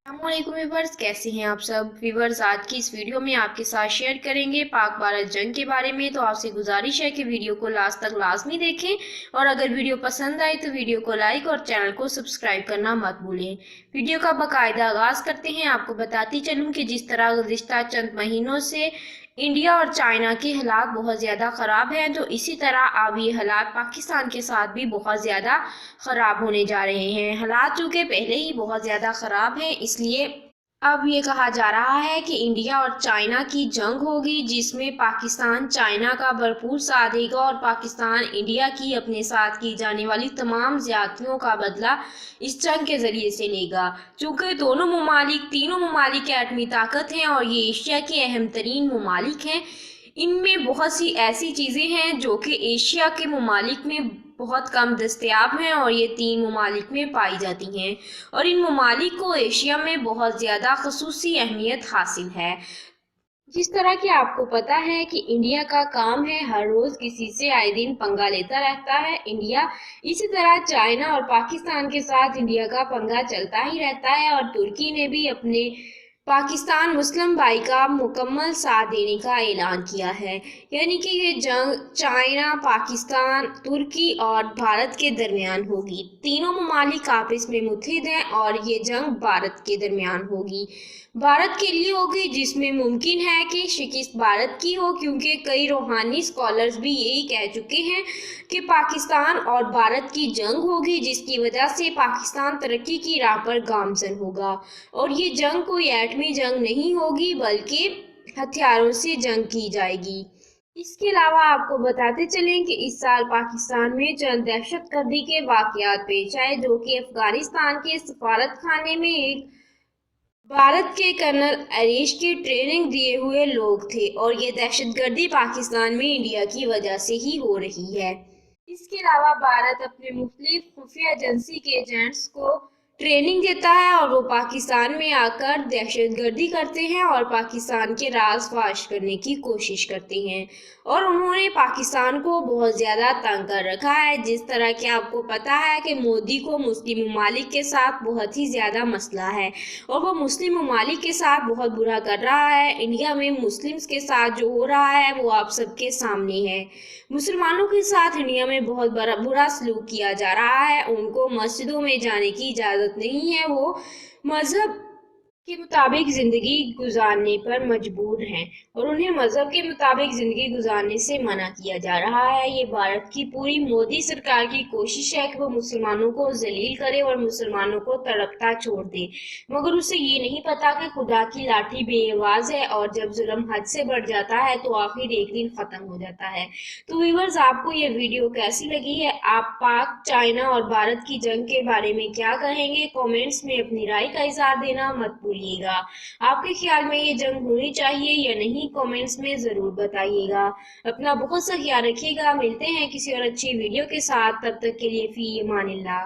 अस्सलामुअलैकुम व्यूवर्स, कैसे हैं आप सब व्यूवर्स। आज की इस वीडियो में आपके साथ शेयर करेंगे पाक भारत जंग के बारे में। तो आपसे गुजारिश है कि वीडियो को लास्ट तक लाजमी देखें और अगर वीडियो पसंद आए तो वीडियो को लाइक और चैनल को सब्सक्राइब करना मत भूलें। वीडियो का बाकायदा आगाज करते हैं। आपको बताती चलूं कि जिस तरह गुज़िश्ता चंद महीनों से इंडिया और चाइना के हालात बहुत ज़्यादा ख़राब हैं, तो इसी तरह अब ये हालात पाकिस्तान के साथ भी बहुत ज़्यादा ख़राब होने जा रहे हैं। हालात चूँकि पहले ही बहुत ज़्यादा ख़राब हैं, इसलिए अब ये कहा जा रहा है कि इंडिया और चाइना की जंग होगी, जिसमें पाकिस्तान चाइना का भरपूर साथ देगा और पाकिस्तान इंडिया की अपने साथ की जाने वाली तमाम ज़्यादतियों का बदला इस जंग के ज़रिए से लेगा। चूँकि तीनों ममालिक एटमी ताकत हैं और ये एशिया के अहम तरीन ममालिक हैं। इनमें बहुत सी ऐसी चीज़ें हैं जो कि एशिया के ममालिक में बहुत कम दस्तयाब हैं और ये तीन ममालिक में पाई जाती हैं और इन ममालिक को एशिया में बहुत ज़्यादा खसूसी अहमियत हासिल है। जिस तरह कि आपको पता है कि इंडिया का काम है हर रोज़ किसी से आए दिन पंगा लेता रहता है इंडिया, इसी तरह चाइना और पाकिस्तान के साथ इंडिया का पंगा चलता ही रहता है और तुर्की ने भी अपने पाकिस्तान मुस्लिम भाई का मुकम्मल साथ देने का ऐलान किया है। यानी कि ये जंग चाइना, पाकिस्तान, तुर्की और भारत के दरमियान होगी। तीनों ममालिक आपस में मुत्तहिद हैं और ये जंग भारत के दरमियान होगी, भारत के लिए होगी, जिसमें मुमकिन है कि शिकस्त भारत की हो, क्योंकि कई रूहानी स्कॉलर्स भी यही कह चुके हैं कि पाकिस्तान और भारत की जंग होगी, जिसकी वजह से पाकिस्तान तरक्की की राह पर गामजन होगा और ये जंग कोई एटमी जंग नहीं होगी बल्कि हथियारों से जंग की जाएगी। इसके अलावा आपको बताते चलें कि इस साल पाकिस्तान में चंद दहशतगर्दी के वाकयात पेश आए, जो कि अफगानिस्तान के सफारत खाने में एक भारत के कर्नल अरीश के ट्रेनिंग दिए हुए लोग थे और ये दहशतगर्दी पाकिस्तान में इंडिया की वजह से ही हो रही है। इसके अलावा भारत अपने मुख्तलिफ खुफिया एजेंसी के एजेंट्स को ट्रेनिंग देता है और वो पाकिस्तान में आकर दहशतगर्दी करते हैं और पाकिस्तान के राज फाश करने की कोशिश करते हैं और उन्होंने पाकिस्तान को बहुत ज़्यादा तंग कर रखा है। जिस तरह कि आपको पता है कि मोदी को मुस्लिम ममालिक के साथ बहुत ही ज़्यादा मसला है और वो मुस्लिम ममालिक के साथ बहुत बुरा कर रहा है। इंडिया में मुस्लिम्स के साथ जो हो रहा है वो आप सबके सामने है। मुसलमानों के साथ इंडिया में बहुत बुरा सलूक किया जा रहा है। उनको मस्जिदों में जाने की इजाज़त नहीं है, वो मजहब के मुताबिक ज़िंदगी गुजारने पर मजबूर हैं और उन्हें मजहब के मुताबिक ज़िंदगी गुजारने से मना किया जा रहा है। ये भारत की पूरी मोदी सरकार की कोशिश है कि वो मुसलमानों को जलील करे और मुसलमानों को तड़पता छोड़ दे, मगर उसे ये नहीं पता कि खुदा की लाठी बेआवाज़ है और जब जुल्म हद से बढ़ जाता है तो आखिर एक दिन ख़त्म हो जाता है। तो व्यूअर्स, आपको ये वीडियो कैसी लगी है? आप पाक, चाइना और भारत की जंग के बारे में क्या कहेंगे? कमेंट्स में अपनी राय का इज़हार देना मत भूलिएगा। आपके ख्याल में ये जंग होनी चाहिए या नहीं, कमेंट्स में ज़रूर बताइएगा। अपना बहुत सा ख्याल रखिएगा। मिलते हैं किसी और अच्छी वीडियो के साथ, तब तक के लिए फी अमानिल्लाह।